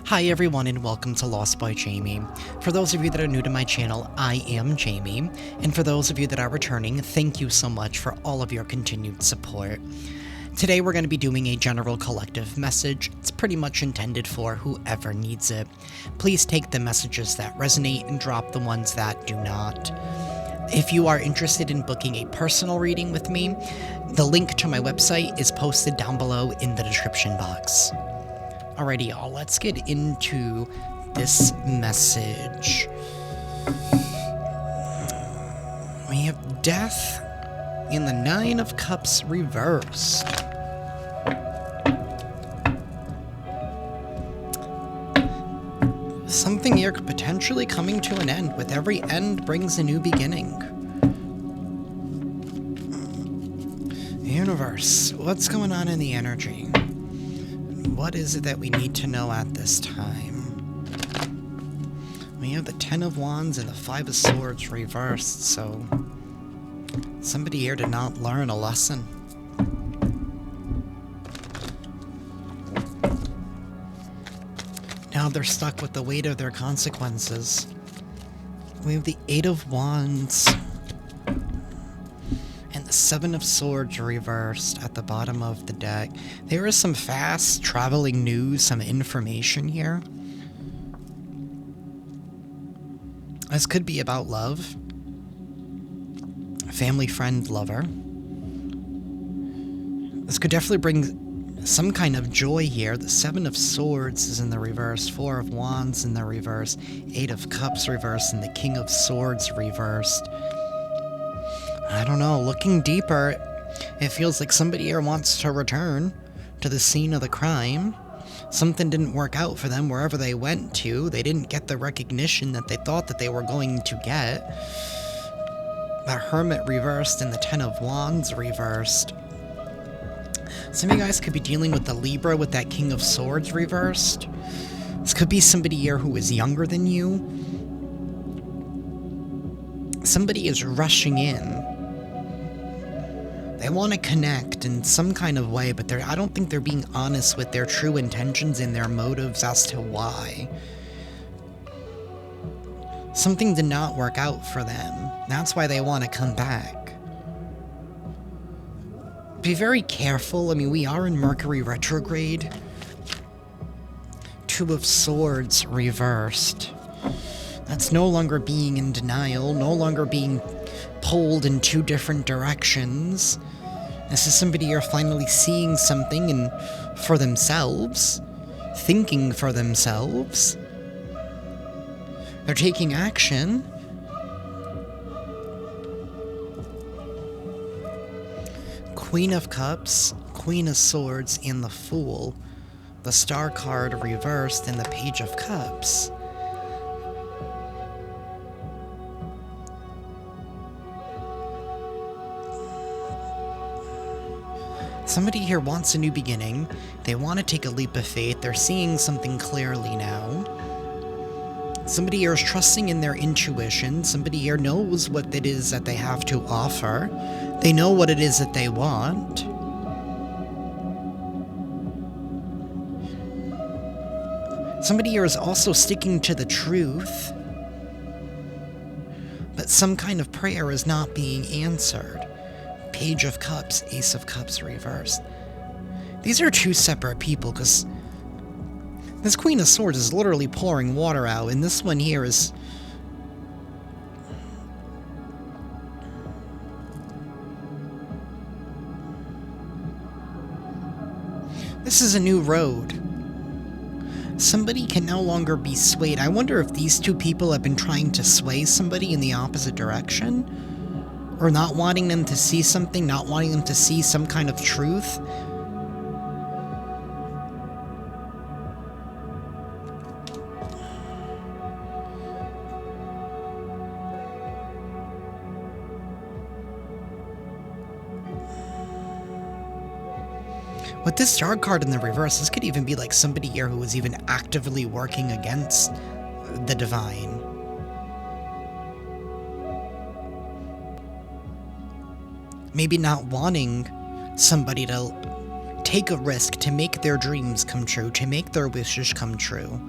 Hi everyone and welcome to Lost by Jamie. For those of you that are new to my channel, I am Jamie, and for those of you that are returning, thank you so much for all of your continued support. Today we're going to be doing a general collective message. It's pretty much intended for whoever needs it. Please take the messages that resonate and drop the ones that do not. If you are interested in booking a personal reading with me, the link to my website is posted down below in the description box. Alrighty, y'all, let's get into this message. We have Death in the Nine of Cups reversed. Something here could potentially coming to an end. With every end brings a new beginning. Universe, what's going on in the energy? What is it that we need to know at this time? We have the Ten of Wands and the Five of Swords reversed, so somebody here did not learn a lesson. Now they're stuck with the weight of their consequences. We have the Eight of Wands and the Seven of Swords reversed at the bottom of the deck. There is some fast traveling news, some information here. This could be about love. Family, friend, lover. This could definitely bring some kind of joy here. The Seven of Swords is in the reverse, Four of Wands in the reverse, Eight of Cups reversed, and the King of Swords reversed. I don't know, looking deeper, it feels like somebody here wants to return to the scene of the crime. Something didn't work out for them wherever they went to. They didn't get the recognition that they thought that they were going to get. The Hermit reversed and the Ten of Wands reversed. Some of you guys could be dealing with the Libra with that King of Swords reversed. This could be somebody here who is younger than you. Somebody is rushing in. They want to connect in some kind of way, but I don't think they're being honest with their true intentions and their motives as to why. Something did not work out for them. That's why they want to come back. Be very careful. I mean, we are in Mercury retrograde. Two of Swords reversed. That's no longer being in denial, no longer being pulled in two different directions. This is somebody you're finally seeing something for themselves, thinking for themselves. They're taking action. Queen of Cups, Queen of Swords, and the Fool. The Star card reversed and the Page of Cups. Somebody here wants a new beginning. They want to take a leap of faith. They're seeing something clearly now. Somebody here is trusting in their intuition. Somebody here knows what it is that they have to offer. They know what it is that they want. Somebody here is also sticking to the truth. But some kind of prayer is not being answered. Page of Cups, Ace of Cups reversed. These are two separate people, because this Queen of Swords is literally pouring water out, and this one here is... This is a new road. Somebody can no longer be swayed. I wonder if these two people have been trying to sway somebody in the opposite direction? Or not wanting them to see something, not wanting them to see some kind of truth. With this Star card in the reverse, this could even be like somebody here who is even actively working against the divine. Maybe not wanting somebody to take a risk, to make their dreams come true, to make their wishes come true.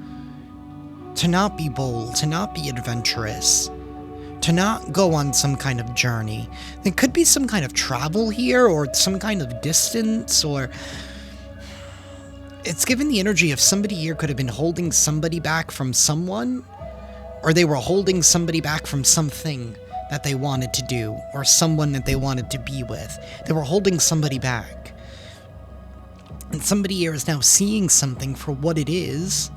To not be bold, to not be adventurous, to not go on some kind of journey. There could be some kind of travel here, or some kind of distance, or... It's given the energy of somebody here could have been holding somebody back from someone, or they were holding somebody back from something that they wanted to do, or someone that they wanted to be with. They were holding somebody back. And somebody here is now seeing something for what it is,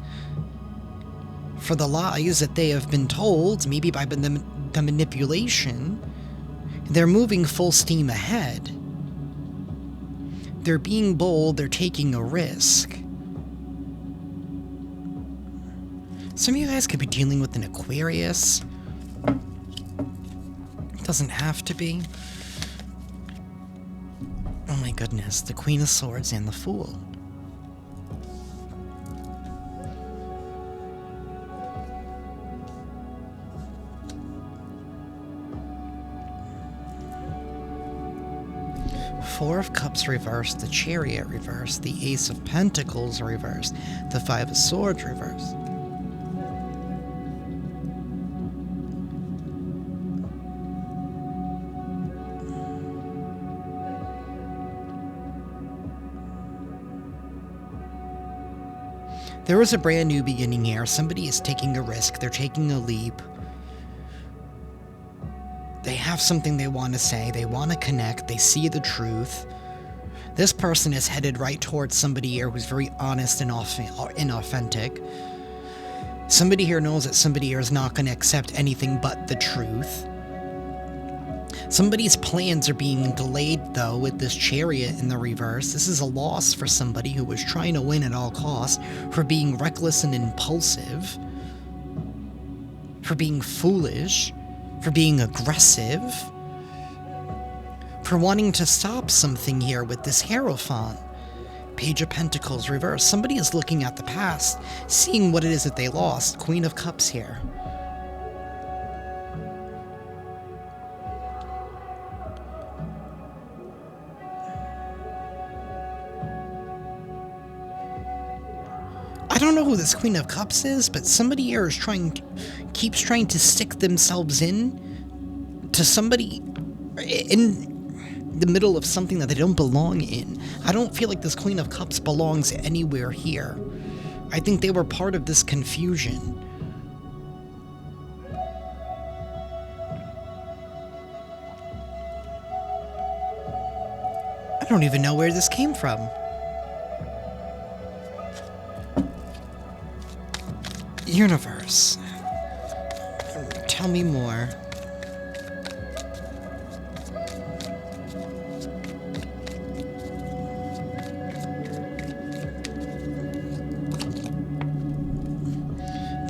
for the lies that they have been told, maybe by the manipulation. They're moving full steam ahead. They're being bold, they're taking a risk. Some of you guys could be dealing with an Aquarius. It doesn't have to be. Oh my goodness, the Queen of Swords and the Fool. Four of Cups reversed, the Chariot reversed, the Ace of Pentacles reversed, the Five of Swords reversed. There is a brand new beginning here. Somebody is taking a risk. They're taking a leap. They have something they want to say. They want to connect. They see the truth. This person is headed right towards somebody here who's very honest and authentic. Somebody here knows that somebody here is not going to accept anything but the truth. Somebody's plans are being delayed, though, with this Chariot in the reverse. This is a loss for somebody who was trying to win at all costs, for being reckless and impulsive, for being foolish, for being aggressive, for wanting to stop something here with this Hierophant. Page of Pentacles reverse. Somebody is looking at the past, seeing what it is that they lost. Queen of Cups here. I don't know who this Queen of Cups is, but somebody here is keeps trying to stick themselves in to somebody in the middle of something that they don't belong in. I don't feel like this Queen of Cups belongs anywhere here. I think they were part of this confusion. I don't even know where this came from. Universe, tell me more.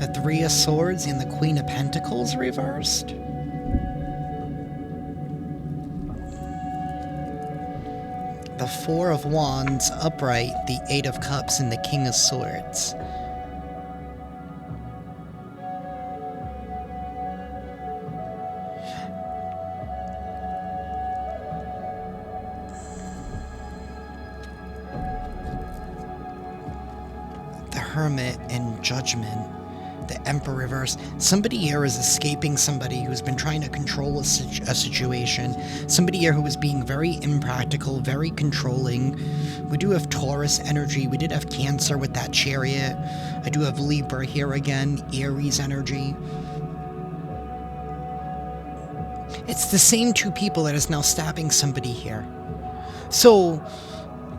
The Three of Swords and the Queen of Pentacles reversed. The Four of Wands upright, the Eight of Cups, and the King of Swords. Hermit and Judgment, the Emperor reverse. Somebody here is escaping somebody who's been trying to control a situation. Somebody here who is being very impractical, very controlling. We do have Taurus energy. We did have Cancer with that Chariot. I do have Libra here again, Aries energy. It's the same two people that is now stabbing somebody here. So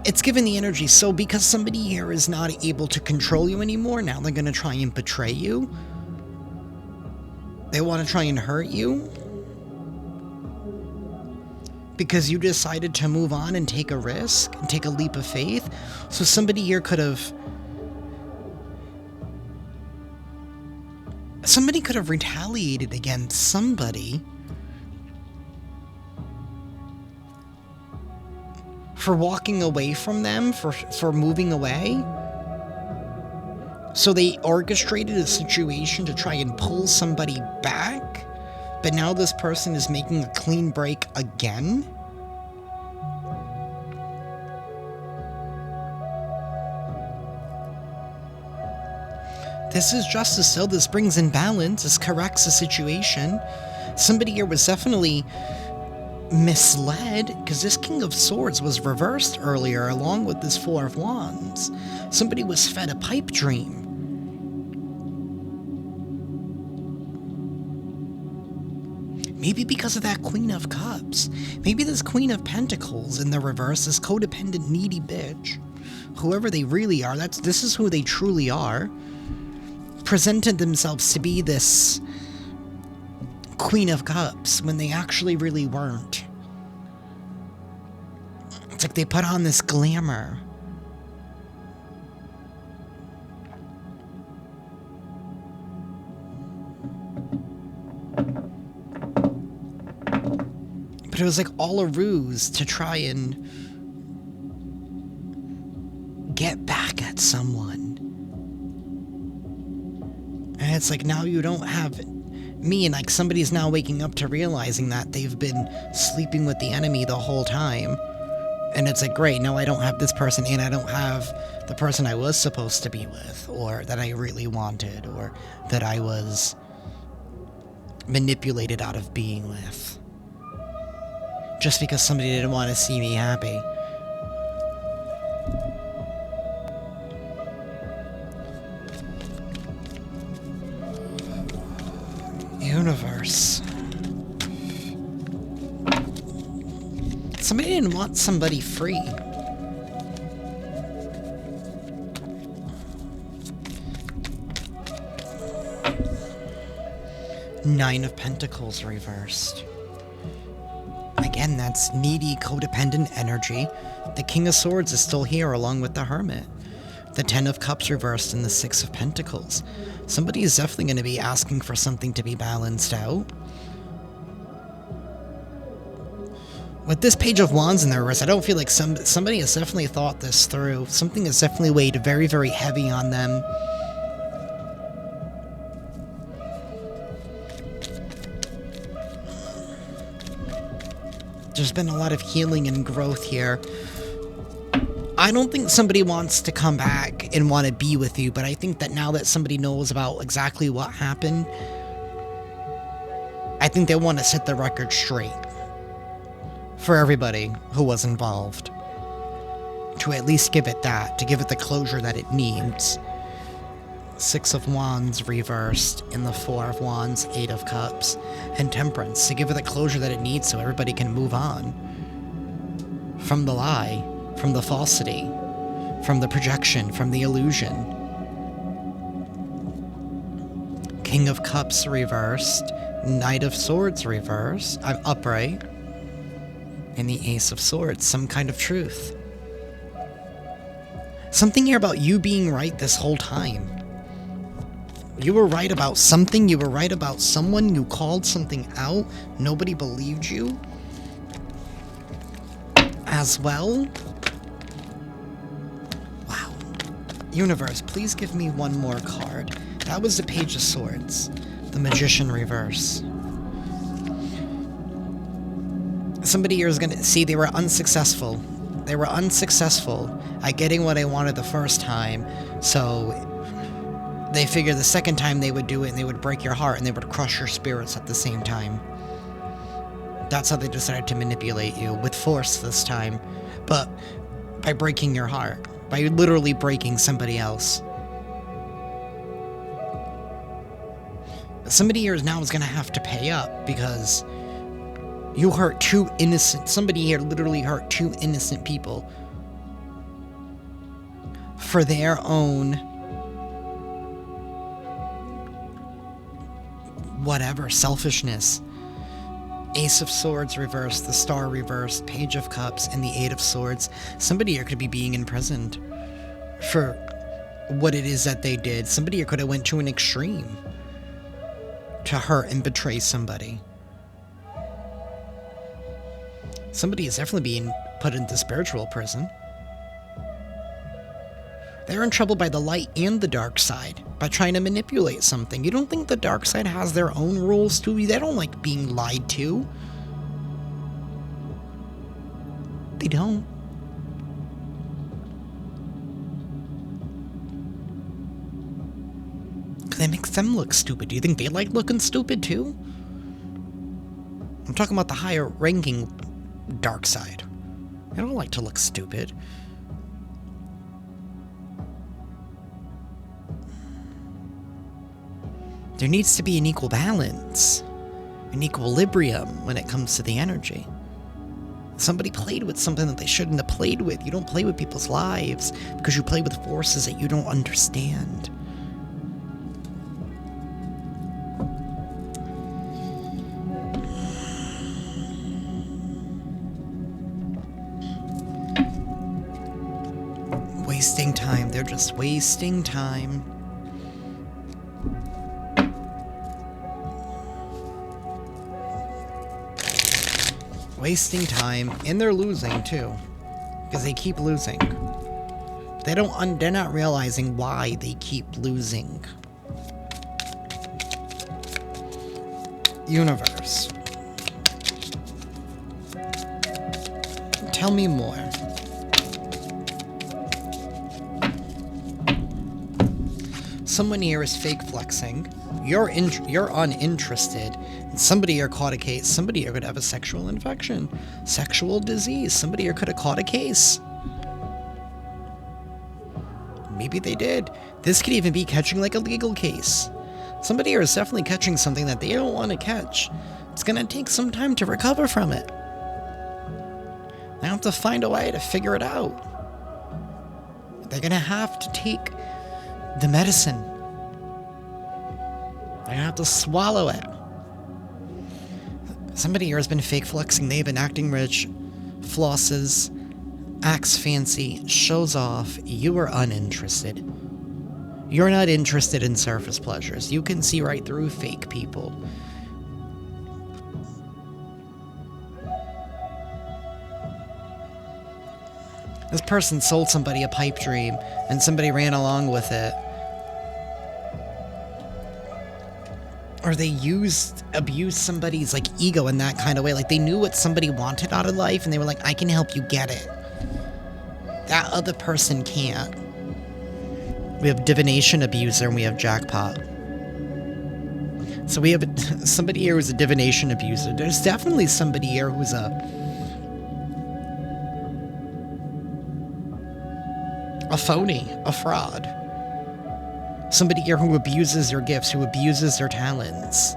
it's given the energy. So because somebody here is not able to control you anymore, now they're going to try and betray you. They want to try and hurt you. Because you decided to move on and take a risk and take a leap of faith. So somebody here could have... Somebody could have retaliated against somebody for walking away from them, for moving away. So they orchestrated a situation to try and pull somebody back, but now this person is making a clean break again. This is justice, so this brings in balance. This corrects the situation. Somebody here was definitely misled, because this King of Swords was reversed earlier along with this Four of Wands. Somebody was fed a pipe dream. Maybe because of that Queen of Cups. Maybe this Queen of Pentacles in the reverse, this codependent, needy bitch. Whoever they really are, this is who they truly are. Presented themselves to be this Queen of Cups when they actually really weren't. It's like they put on this glamour. But it was like all a ruse to try and get back at someone. And it's like, now you don't have me, and like somebody's now waking up to realizing that they've been sleeping with the enemy the whole time. And it's like, great, now I don't have this person, and I don't have the person I was supposed to be with, or that I really wanted, or that I was manipulated out of being with. Just because somebody didn't want to see me happy. Universe. Somebody didn't want somebody free. Nine of Pentacles reversed. Again, that's needy, codependent energy. The King of Swords is still here along with the Hermit. The Ten of Cups reversed and the Six of Pentacles. Somebody is definitely going to be asking for something to be balanced out. With this Page of Wands in the reverse, I don't feel like somebody has definitely thought this through. Something has definitely weighed very, very heavy on them. There's been a lot of healing and growth here. I don't think somebody wants to come back and want to be with you, but I think that now that somebody knows about exactly what happened, I think they want to set the record straight for everybody who was involved. To at least give it that, to give it the closure that it needs. Six of Wands reversed in the Four of Wands, Eight of Cups, and Temperance, to give it the closure that it needs so everybody can move on from the lie, from the falsity, from the projection, from the illusion. King of Cups reversed, Knight of Swords reversed, I'm upright, and the Ace of Swords, some kind of truth. Something here about you being right this whole time. You were right about something, you were right about someone, you called something out, nobody believed you. As well. Wow. Universe, please give me one more card. That was the Page of Swords. The Magician reverse. Somebody here is gonna see they were unsuccessful. They were unsuccessful at getting what I wanted the first time, so they figured the second time they would do it and they would break your heart and they would crush your spirits at the same time. That's how they decided to manipulate you, with force this time, but by breaking your heart, by literally breaking somebody else. Somebody here now is going to have to pay up because you hurt two innocent, somebody here literally hurt two innocent people for their own whatever, selfishness. Ace of Swords reversed, the Star reversed, Page of Cups, and the Eight of Swords. Somebody here could be being imprisoned for what it is that they did. Somebody here could have went to an extreme to hurt and betray somebody. Somebody is definitely being put into spiritual prison. They're in trouble by the light and the dark side, by trying to manipulate something. You don't think the dark side has their own rules too? They don't like being lied to. They don't. That makes them look stupid. Do you think they like looking stupid too? I'm talking about the higher ranking dark side. They don't like to look stupid. There needs to be an equal balance, an equilibrium when it comes to the energy. Somebody played with something that they shouldn't have played with. You don't play with people's lives because you play with forces that you don't understand. Wasting time. They're just wasting time. Wasting time, and they're losing too, because they keep losing. They're not realizing why they keep losing. Universe, tell me more. Someone here is fake flexing. You're uninterested. And somebody here caught a case. Somebody here could have a sexual infection, sexual disease. Somebody here could have caught a case. Maybe they did. This could even be catching like a legal case. Somebody here is definitely catching something that they don't want to catch. It's gonna take some time to recover from it. They have to find a way to figure it out. They're gonna have to take the medicine. They're gonna have to swallow it. Somebody here has been fake flexing. They've been acting rich, flosses, acts fancy, shows off. You are uninterested. You're not interested in surface pleasures. You can see right through fake people. This person sold somebody a pipe dream, and somebody ran along with it. Or they abused somebody's, like, ego in that kind of way. Like, they knew what somebody wanted out of life, and they were like, I can help you get it. That other person can't. We have divination abuser, and we have jackpot. So we have somebody here who's a divination abuser. There's definitely somebody here who's a phony, a fraud. Somebody here who abuses their gifts, who abuses their talents.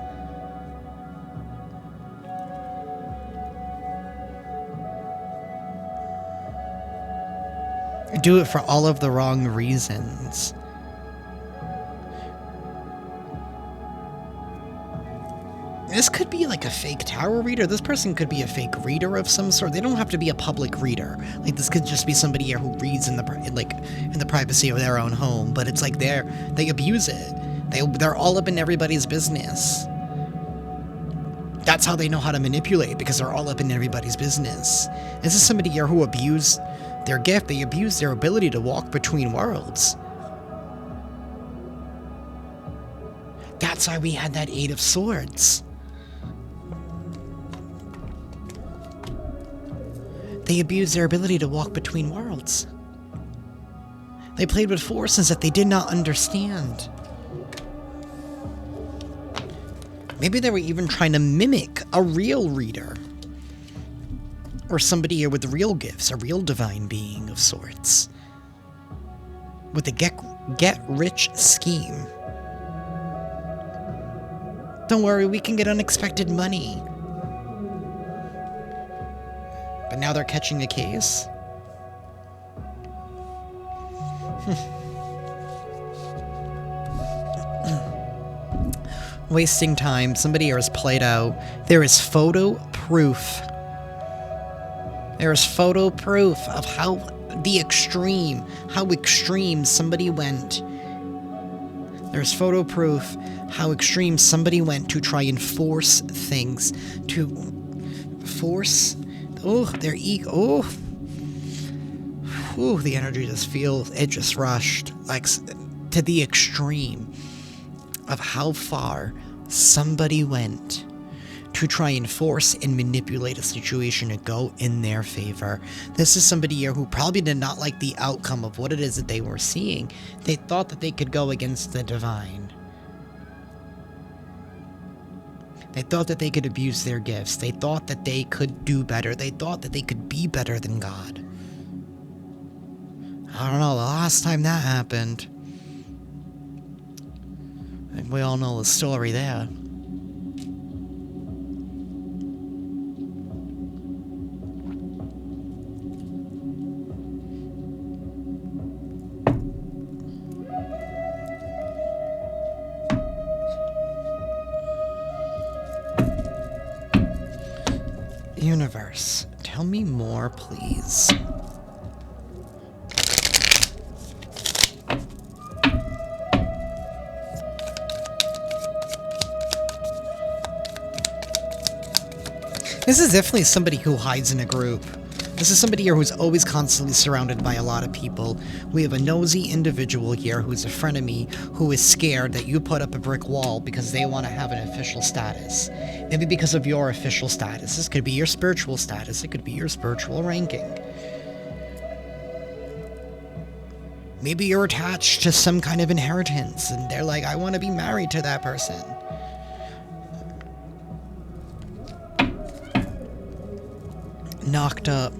Do it for all of the wrong reasons. This could be like a fake tarot reader. This person could be a fake reader of some sort. They don't have to be a public reader. Like, this could just be somebody here who reads in the privacy of their own home. But it's like they abuse it. They're all up in everybody's business. That's how they know how to manipulate, because they're all up in everybody's business. This is somebody here who abused their gift. They abused their ability to walk between worlds. That's why we had that Eight of Swords. They abused their ability to walk between worlds. They played with forces that they did not understand. Maybe they were even trying to mimic a real reader. Or somebody here with real gifts, a real divine being of sorts. With a get-rich scheme. Don't worry, we can get unexpected money. But now they're catching a case. Wasting time. Somebody here has played out. There is photo proof. There is photo proof of how extreme somebody went. There's photo proof how extreme somebody went to try and force things. To force... Oh, their ego. Oh. Ooh, the energy it just rushed. Like, to the extreme of how far somebody went to try and force and manipulate a situation to go in their favor. This is somebody here who probably did not like the outcome of what it is that they were seeing. They thought that they could go against the divine. They thought that they could abuse their gifts. They thought that they could do better. They thought that they could be better than God. I don't know, the last time that happened, I think we all know the story there. Universe, tell me more, please. This is definitely somebody who hides in a group. This is somebody here who's always constantly surrounded by a lot of people. We have a nosy individual here who's a frenemy who is scared that you put up a brick wall because they want to have an official status. Maybe because of your official status. This could be your spiritual status. It could be your spiritual ranking. Maybe you're attached to some kind of inheritance and they're like, I want to be married to that person. Knocked up,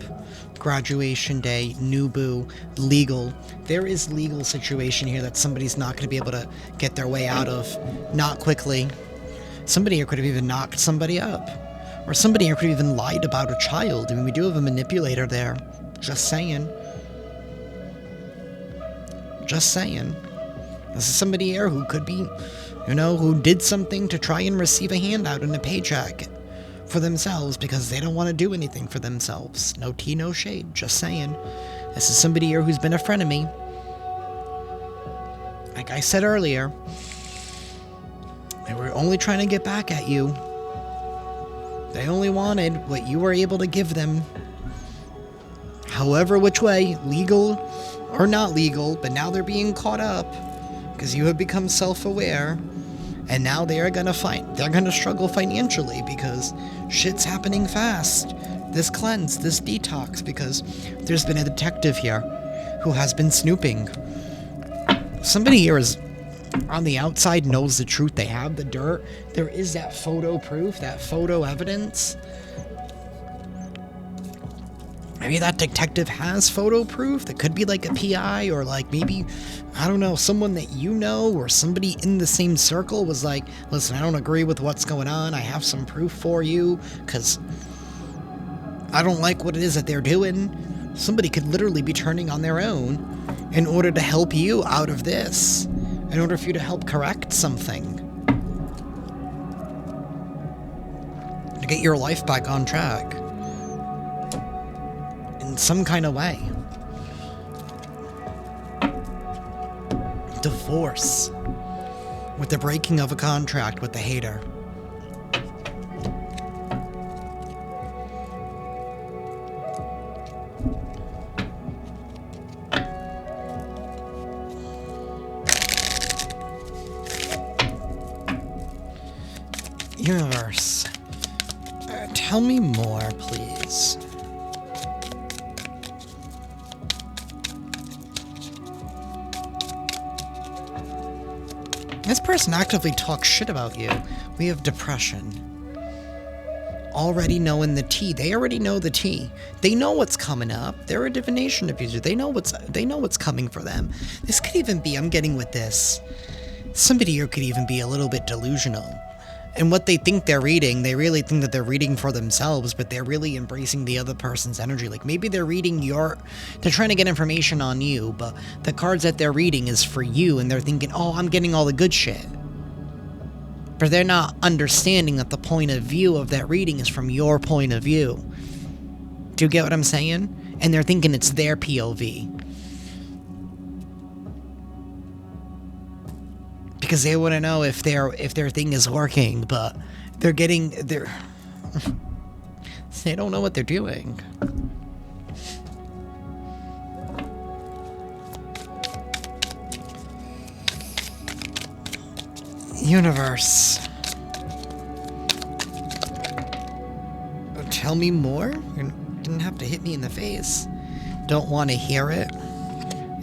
graduation day, new boo, legal. There is legal situation here that somebody's not going to be able to get their way out of. Not quickly. Somebody here could have even knocked somebody up. Or somebody here could have even lied about a child. I mean, we do have a manipulator there. Just saying. Just saying. This is somebody here who could be, who did something to try and receive a handout and a paycheck for themselves because they don't want to do anything for themselves. No tea, no shade. Just saying. This is somebody here who's been a friend of me. Like I said earlier, they were only trying to get back at you. They only wanted what you were able to give them. However which way, legal or not legal, but now they're being caught up because you have become self-aware. And now they're gonna struggle financially because shit's happening fast. This cleanse, this detox, because there's been a detective here who has been snooping. Somebody here is on the outside, knows the truth. They have the dirt. There is that photo proof, that photo evidence. Maybe that detective has photo proof. That could be like a PI or like maybe, I don't know, someone that you know or somebody in the same circle was like, listen, I don't agree with what's going on. I have some proof for you because I don't like what it is that they're doing. Somebody could literally be turning on their own in order to help you out of this, in order for you to help correct something, to get your life back on track. Some kind of way. Divorce. With the breaking of a contract with the hater. Universe. Tell me more, please. This person actively talks shit about you. We have depression. Already knowing the tea. They already know the tea. They know what's coming up. They're a divination abuser. They know what's coming for them. This could even be, I'm getting with this, somebody here could even be a little bit delusional. And what they think they're reading, they really think that they're reading for themselves, but they're really embracing the other person's energy. Like maybe they're reading they're trying to get information on you, but the cards that they're reading is for you, and they're thinking, oh, I'm getting all the good shit. But they're not understanding that the point of view of that reading is from your point of view. Do you get what I'm saying? And they're thinking it's their POV. Because they want to know if their thing is working, but they don't know what they're doing. Universe. Tell me more? You didn't have to hit me in the face. Don't want to hear it.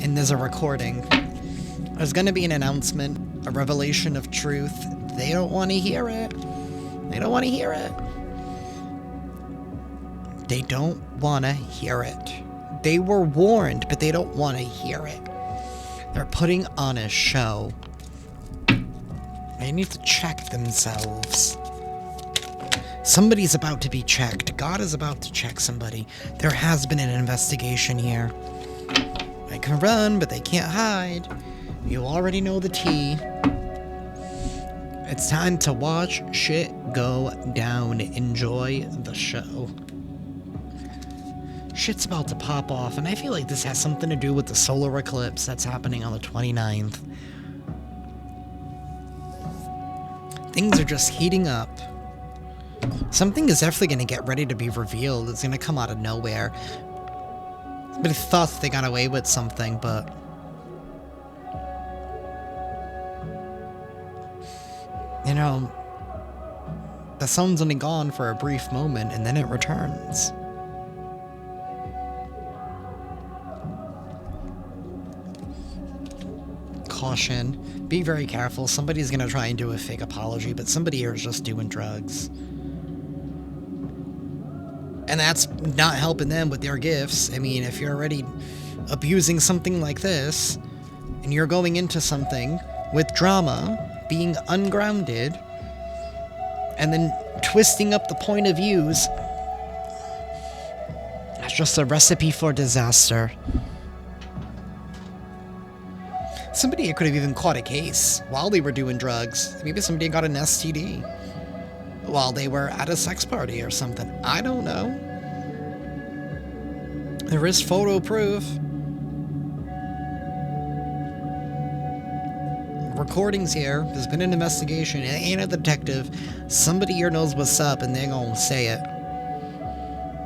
And there's a recording. There's going to be an announcement, a revelation of truth. They don't want to hear it. They don't want to hear it. They don't want to hear it. They were warned, but they don't want to hear it. They're putting on a show. They need to check themselves. Somebody's about to be checked. God is about to check somebody. There has been an investigation here. They can run, but they can't hide. You already know the tea. It's time to watch shit go down. Enjoy the show. Shit's about to pop off, and I feel like this has something to do with the solar eclipse that's happening on the 29th. Things are just heating up. Something is definitely going to get ready to be revealed. It's going to come out of nowhere. Somebody thought they got away with something, but... you know, the sun's only gone for a brief moment, and then it returns. Caution. Be very careful. Somebody's gonna try and do a fake apology, but somebody here is just doing drugs. And that's not helping them with their gifts. I mean, if you're already abusing something like this, and you're going into something with drama, being ungrounded, and then twisting up the point of views, that's just a recipe for disaster. Somebody could have even caught a case while they were doing drugs. Maybe somebody got an STD while they were at a sex party or something. I don't know. There is photo proof. Recordings here. There's been an investigation. It ain't a detective. Somebody here knows what's up, and they're gonna say it.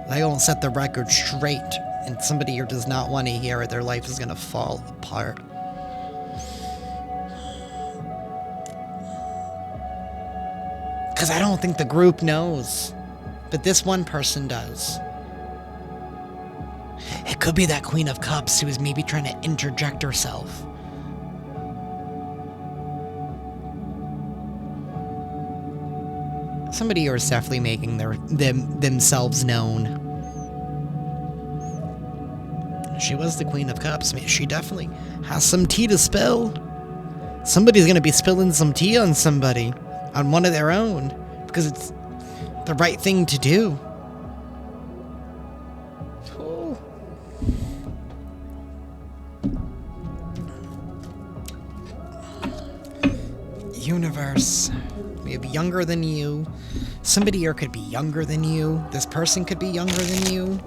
They're gonna set the record straight, and somebody here does not want to hear it. Their life is gonna fall apart. Because I don't think the group knows. But this one person does. It could be that Queen of Cups who is maybe trying to interject herself. Somebody here is definitely making themselves known. She was the Queen of Cups. She definitely has some tea to spill. Somebody's going to be spilling some tea on somebody. On one of their own, because it's the right thing to do. Oh. Universe. We have younger than you. Somebody here could be younger than you. This person could be younger than you.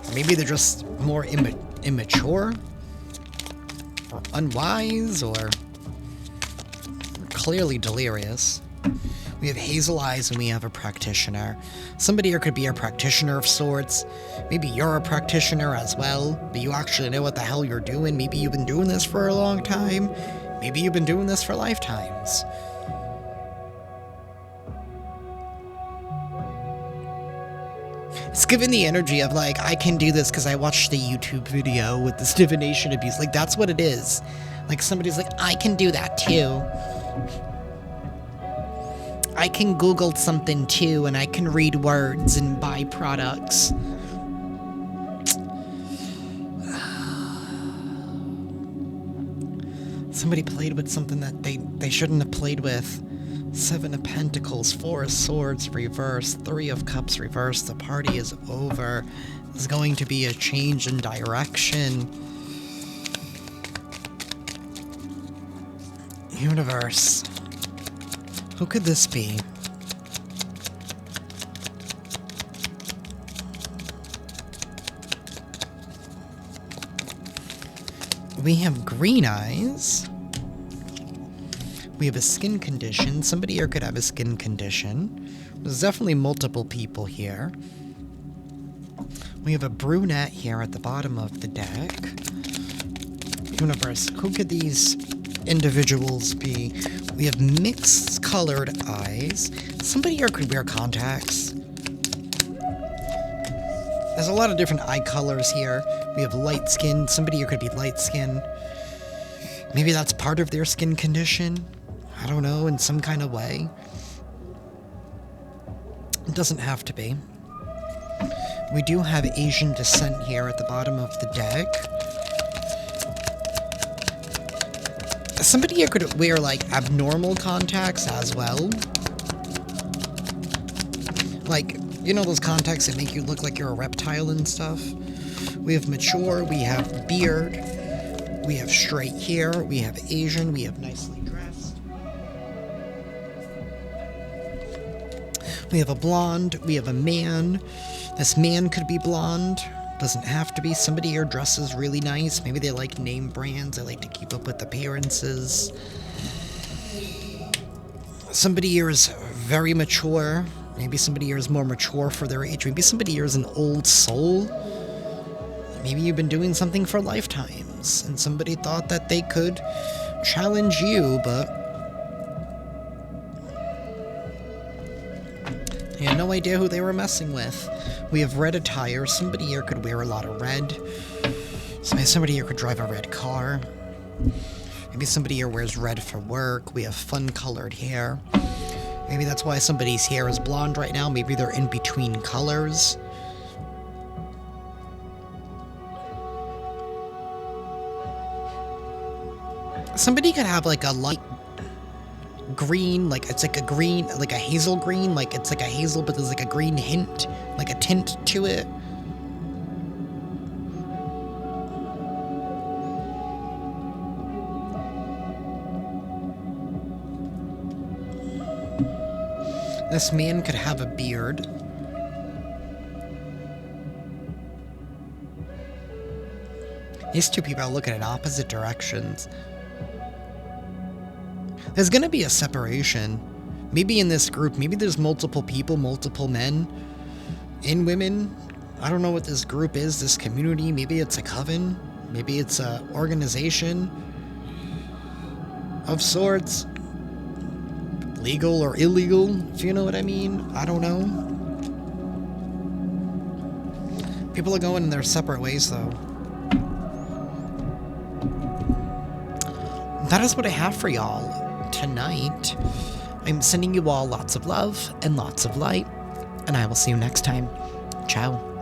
Or maybe they're just more immature. Or unwise, or clearly delirious. We have hazel eyes and we have a practitioner. Somebody here could be a practitioner of sorts. Maybe you're a practitioner as well, but you actually know what the hell you're doing. Maybe you've been doing this for a long time. Maybe you've been doing this for lifetimes. It's given the energy of like, I can do this because I watched a YouTube video with this divination abuse. Like, that's what it is. Like, somebody's like, I can do that too. I can Google something too, and I can read words and buy products. Somebody played with something that they shouldn't have played with. 7 of Pentacles, 4 of Swords reversed, 3 of Cups reversed. The party is over. There's going to be a change in direction. Universe. Who could this be? We have green eyes. We have a skin condition. Somebody here could have a skin condition. There's definitely multiple people here. We have a brunette here at the bottom of the deck. Universe, who could these individuals be? We have mixed colored eyes. Somebody here could wear contacts. There's a lot of different eye colors here. We have light skin. Somebody here could be light skin. Maybe that's part of their skin condition. I don't know, in some kind of way. It doesn't have to be. We do have Asian descent here at the bottom of the deck. Somebody here could wear, like, abnormal contacts as well. Like, you know those contacts that make you look like you're a reptile and stuff? We have mature, we have beard, we have straight hair, we have Asian, we have nicely dressed. We have a blonde, we have a man. This man could be blonde. Doesn't have to be. Somebody here dresses really nice. Maybe they like name brands. They like to keep up with appearances. Somebody here is very mature. Maybe somebody here is more mature for their age. Maybe somebody here is an old soul. Maybe you've been doing something for lifetimes, and somebody thought that they could challenge you, but they had no idea who they were messing with. We have red attire. Somebody here could wear a lot of red. Somebody here could drive a red car. Maybe somebody here wears red for work. We have fun-colored hair. Maybe that's why somebody's hair is blonde right now. Maybe they're in between colors. Somebody could have like a light green, like it's like a green, like a hazel green, like it's like a hazel, but there's like a green hint, like a tint to it. This man could have a beard. These two people are looking in opposite directions. There's gonna be a separation. Maybe in this group, maybe there's multiple people, multiple men and women. I don't know what this group is, this community. Maybe it's a coven. Maybe it's an organization of sorts. Legal or illegal, if you know what I mean. I don't know. People are going in their separate ways, though. That is what I have for y'all tonight. I'm sending you all lots of love and lots of light, and I will see you next time. Ciao.